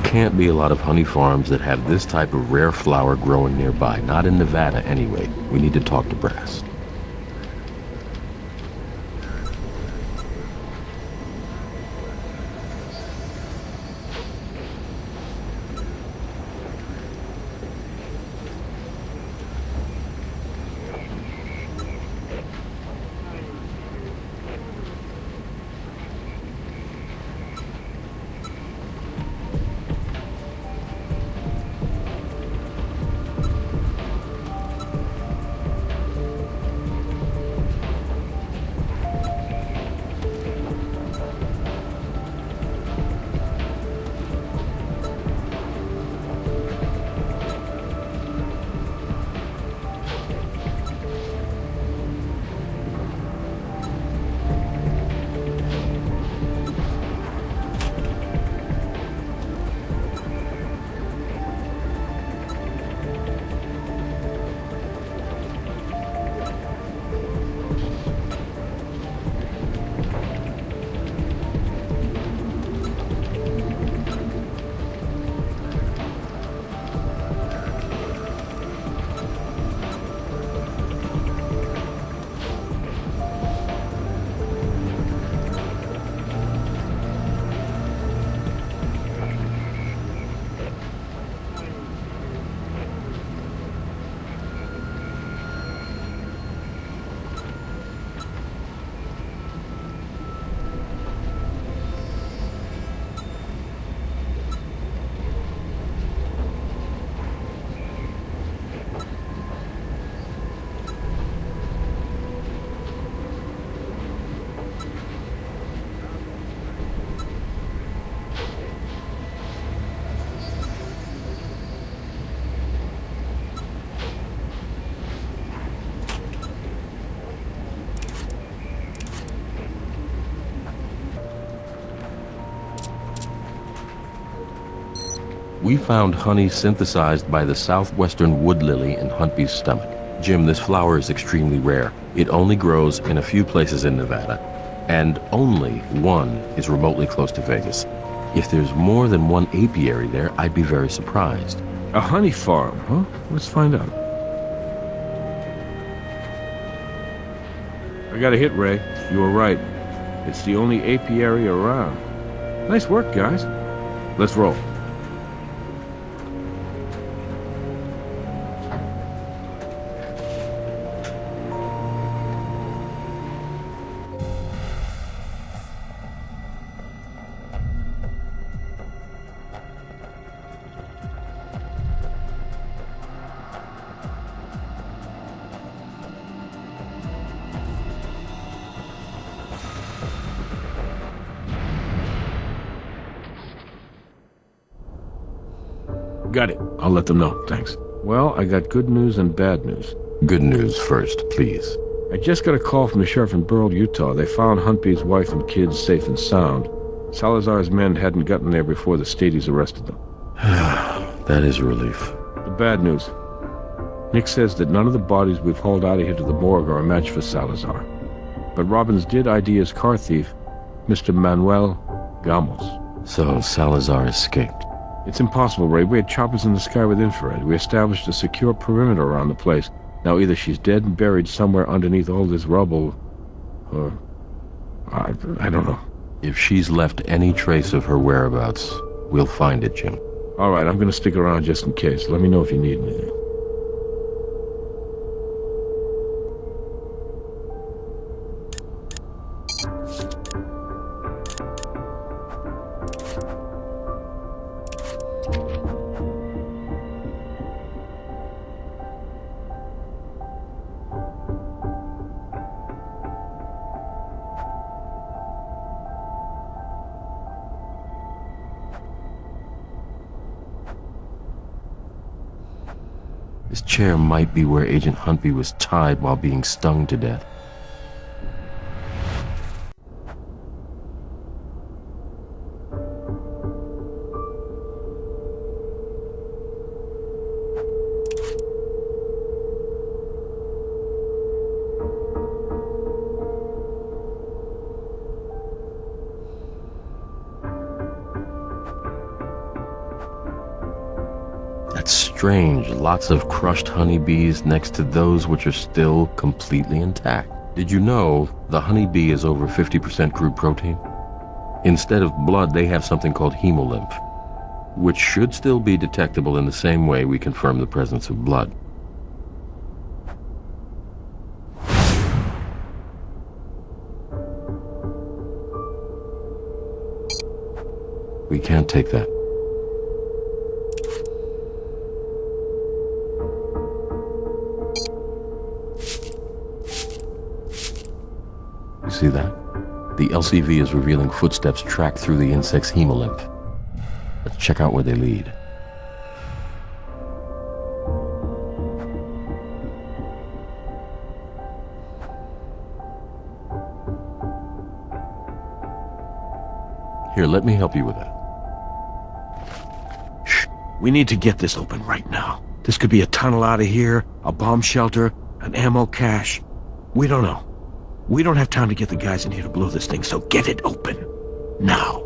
S3: can't be a lot of honey farms that have this type of rare flower growing nearby. Not in Nevada, anyway. We need to talk to Brass. We found honey synthesized by the southwestern wood lily in Huntby's stomach. Jim, this flower is extremely rare. It only grows in a few places in Nevada, and only one is remotely close to Vegas. If there's more than one apiary there, I'd be very surprised.
S2: A honey farm, huh? Let's find out. I got a hit, Ray. You were right. It's the only apiary around. Nice work, guys. Let's roll. Got it. I'll let them know. Thanks. Well, I got good news and bad news.
S3: Good news first, please.
S2: I just got a call from the sheriff in Burl, Utah. They found Huntby's wife and kids safe and sound. Salazar's men hadn't gotten there before the Stadies arrested them.
S3: That is a relief.
S2: The bad news. Nick says that none of the bodies we've hauled out of here to the morgue are a match for Salazar. But Robbins did ID his car thief, Mr. Manuel Gamos.
S3: So Salazar escaped.
S2: It's impossible, Ray. We had choppers in the sky with infrared. We established a secure perimeter around the place. Now either she's dead and buried somewhere underneath all this rubble, or... I don't know.
S3: If she's left any trace of her whereabouts, we'll find it, Jim.
S2: All right, I'm going to stick around just in case. Let me know if you need anything.
S3: This chair might be where Agent Huntby was tied while being stung to death. Strange, lots of crushed honeybees next to those which are still completely intact. Did you know the honeybee is over 50% crude protein? Instead of blood, they have something called hemolymph, which should still be detectable in the same way we confirm the presence of blood. We can't take that. You see that? The LCV is revealing footsteps tracked through the insect's hemolymph. Let's check out where they lead. Here, let me help you with that.
S2: Shh. We need to get this open right now. This could be a tunnel out of here, a bomb shelter, an ammo cache. We don't know. We don't have time to get the guys in here to blow this thing, so get it open. Now.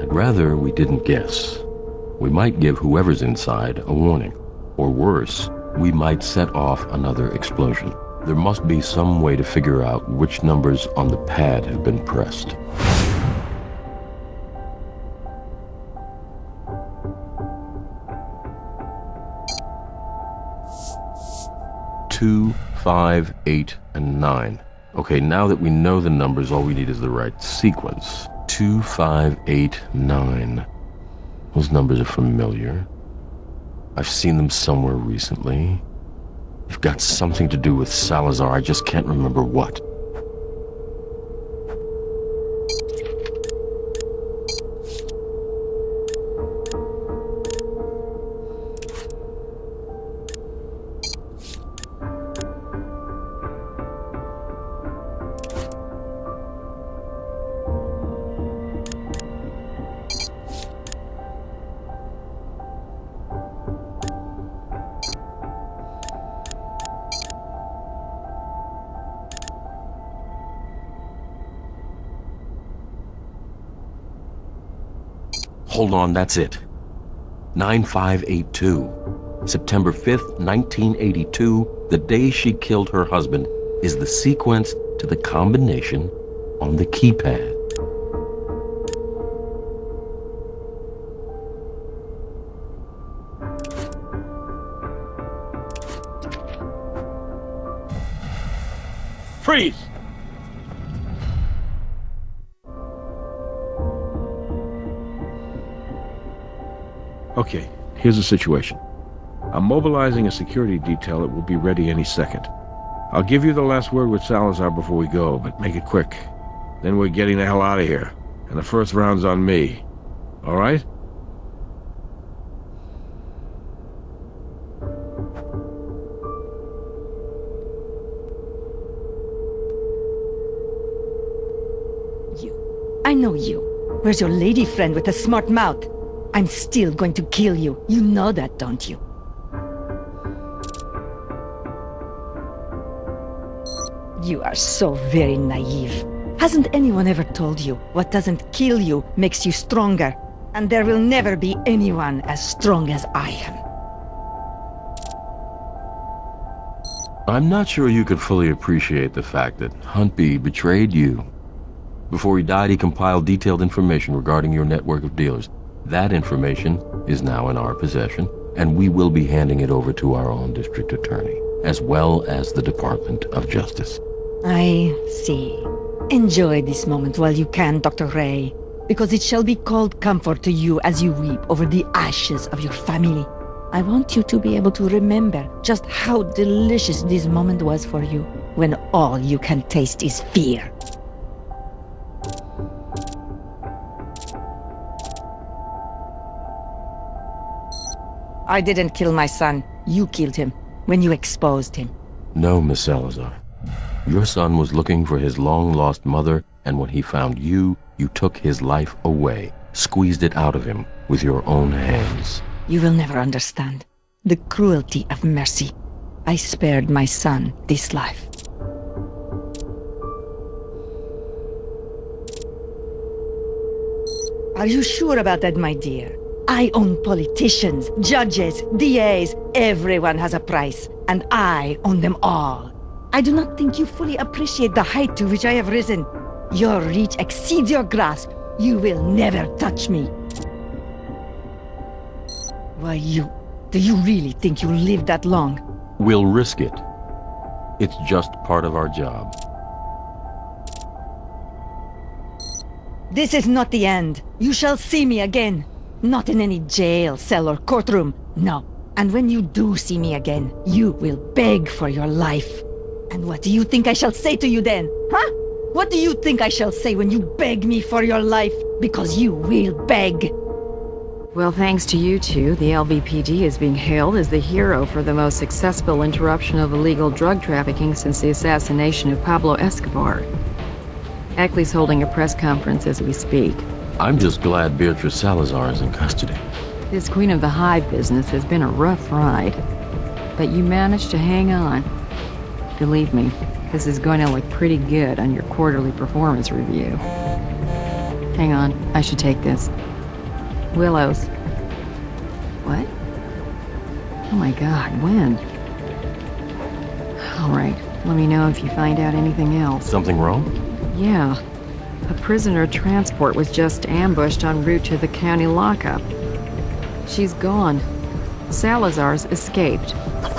S3: I'd rather we didn't guess. We might give whoever's inside a warning. Or worse, we might set off another explosion. There must be some way to figure out which numbers on the pad have been pressed. Two, 5, 8, and 9. Okay, now that we know the numbers, all we need is the right sequence. 2, 5, 8, 9. Those numbers are familiar. I've seen them somewhere recently. They've got something to do with Salazar, I just can't remember what. Hold on, that's it. 9582. September 5th, 1982, the day she killed her husband, is the sequence to the combination on the keypad.
S2: Freeze! Okay, here's the situation. I'm mobilizing a security detail that will be ready any second. I'll give you the last word with Salazar before we go, but make it quick. Then we're getting the hell out of here, and the first round's on me. All right?
S9: You. I know you. Where's your lady friend with a smart mouth? I'm still going to kill you. You know that, don't you? You are so very naive. Hasn't anyone ever told you what doesn't kill you makes you stronger? And there will never be anyone as strong as I am.
S3: I'm not sure you could fully appreciate the fact that Huntby betrayed you. Before he died, he compiled detailed information regarding your network of dealers. That information is now in our possession, and we will be handing it over to our own district attorney, as well as the Department of Justice.
S9: I see. Enjoy this moment while you can, Dr. Ray, because it shall be called comfort to you as you weep over the ashes of your family. I want you to be able to remember just how delicious this moment was for you, when all you can taste is fear. I didn't kill my son. You killed him when you exposed him.
S3: No, Miss Salazar. Your son was looking for his long-lost mother, and when he found you, you took his life away, squeezed it out of him with your own hands.
S9: You will never understand the cruelty of mercy. I spared my son this life. Are you sure about that, my dear? I own politicians, judges, DAs. Everyone has a price, and I own them all. I do not think you fully appreciate the height to which I have risen. Your reach exceeds your grasp. You will never touch me. Why, do you really think you'll live that long?
S3: We'll risk it. It's just part of our job.
S9: This is not the end. You shall see me again. Not in any jail, cell, or courtroom. No. And when you do see me again, you will beg for your life. And what do you think I shall say to you then? Huh? What do you think I shall say when you beg me for your life? Because you will beg.
S5: Well, thanks to you two, the LVPD is being hailed as the hero for the most successful interruption of illegal drug trafficking since the assassination of Pablo Escobar. Eckley's holding a press conference as we speak.
S3: I'm just glad Beatrice Salazar is in custody.
S5: This Queen of the Hive business has been a rough ride, but you managed to hang on. Believe me, this is going to look pretty good on your quarterly performance review. Hang on, I should take this. Willows. What? Oh my God, when? All right, let me know if you find out anything else.
S3: Something wrong?
S5: Yeah. A prisoner transport was just ambushed en route to the county lockup. She's gone. Salazar's escaped.
S3: The